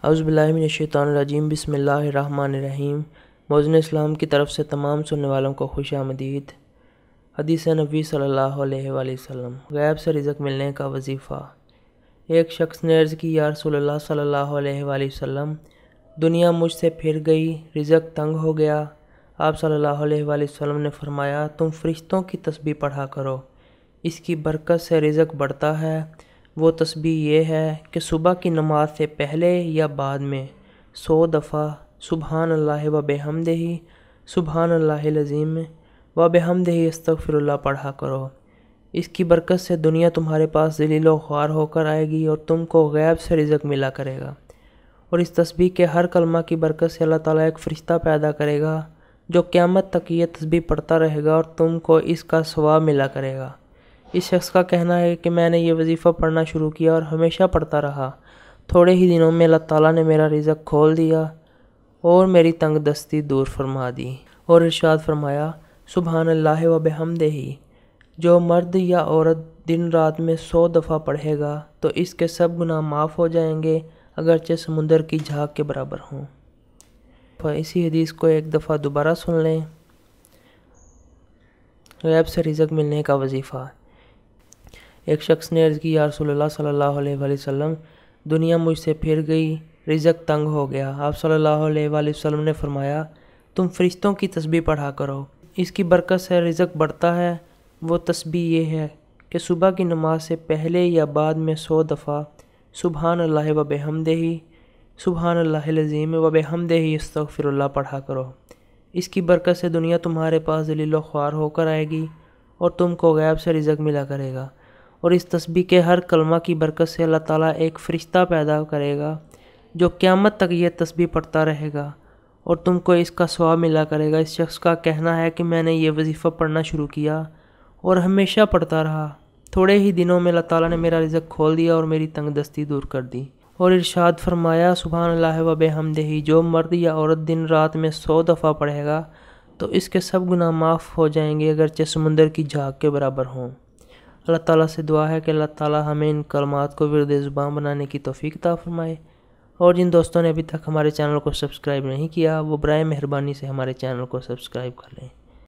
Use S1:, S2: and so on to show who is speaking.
S1: اعوذ باللہ من الشیطان الرجیم، بسم اللہ الرحمن الرحیم۔ موزن اسلام کی طرف سے تمام سننے والوں کو خوش آمدید۔ حدیث نبی صلی اللہ علیہ وآلہ وسلم، غیب سے رزق ملنے کا وظیفہ۔ ایک شخص نے عرض کی، یا رسول اللہ صلی اللہ علیہ وآلہ وسلم، دنیا مجھ سے پھر گئی، رزق تنگ ہو گیا۔ آپ صلی اللہ علیہ وآلہ وسلم نے فرمایا، تم فرشتوں کی تسبیح پڑھا کرو، اس کی برکت سے رزق بڑھتا ہے۔ وہ تسبیح یہ ہے کہ صبح کی نماز سے پہلے یا بعد میں 100 دفعہ سبحان اللہ و بحمدہ، سبحان اللہ العظیم و بحمدہ استغفر اللہ پڑھا کرو۔ اس کی برکت سے دنیا تمہارے پاس ذلیل و خوار ہو کر آئے گی اور تم کو غیب سے رزق ملا کرے گا۔ اور اس تسبیح کے ہر کلمہ کی برکت سے اللہ تعالیٰ ایک فرشتہ پیدا کرے گا جو قیامت تک یہ تسبیح پڑھتا رہے گا اور تم کو اس کا ثواب ملا کرے گا۔ اس شخص کا کہنا ہے کہ میں نے یہ وظیفہ پڑھنا شروع کیا اور ہمیشہ پڑھتا رہا۔ تھوڑے ہی دنوں میں اللہ تعالیٰ نے میرا رزق کھول دیا اور میری تنگ دستی دور فرما دی۔ اور ارشاد فرمایا، سبحان اللہ و بحمدہ، جو مرد یا عورت دن رات میں 100 دفعہ پڑھے گا تو اس کے سب گناہ معاف ہو جائیں گے، اگرچہ سمندر کی جھاگ کے برابر ہوں۔ اسی حدیث کو ایک دفعہ دوبارہ سن لیں۔ غیب سے رزق ملنے کا وظیفہ۔ ایک شخص نے عرض کی، یا رسول اللہ صلی اللہ علیہ وآلہ وسلم، دنیا مجھ سے پھر گئی، رزق تنگ ہو گیا۔ آپ صلی اللہ علیہ وآلہ وسلم نے فرمایا، تم فرشتوں کی تسبیح پڑھا کرو، اس کی برکت سے رزق بڑھتا ہے۔ وہ تسبیح یہ ہے کہ صبح کی نماز سے پہلے یا بعد میں 100 دفعہ سبحان اللہ و بحمدہ، سبحان اللہ العظیم و بحمدہ استغفر اللہ پڑھا کرو۔ اس کی برکت سے دنیا تمہارے پاس ذلیل و خوار ہو کر آئے گی اور تم کو غیب سے رزق ملا کرے گا۔ اور اس تسبیح کے ہر کلمہ کی برکت سے اللہ تعالیٰ ایک فرشتہ پیدا کرے گا جو قیامت تک یہ تسبیح پڑھتا رہے گا اور تم کو اس کا ثواب ملا کرے گا۔ اس شخص کا کہنا ہے کہ میں نے یہ وظیفہ پڑھنا شروع کیا اور ہمیشہ پڑھتا رہا۔ تھوڑے ہی دنوں میں اللہ تعالیٰ نے میرا رزق کھول دیا اور میری تنگ دستی دور کر دی۔ اور ارشاد فرمایا، سبحان اللہ و بحمدہ، جو مرد یا عورت دن رات میں 100 دفعہ پڑھے گا تو اس کے سب گناہ معاف ہو جائیں گے، اگرچہ سمندر کی جھاگ کے برابر ہوں۔ اللہ تعالیٰ سے دعا ہے کہ اللہ تعالیٰ ہمیں ان کلمات کو ورد زبان بنانے کی توفیق عطا فرمائے۔ اور جن دوستوں نے ابھی تک ہمارے چینل کو سبسکرائب نہیں کیا وہ برائے مہربانی سے ہمارے چینل کو سبسکرائب کر لیں۔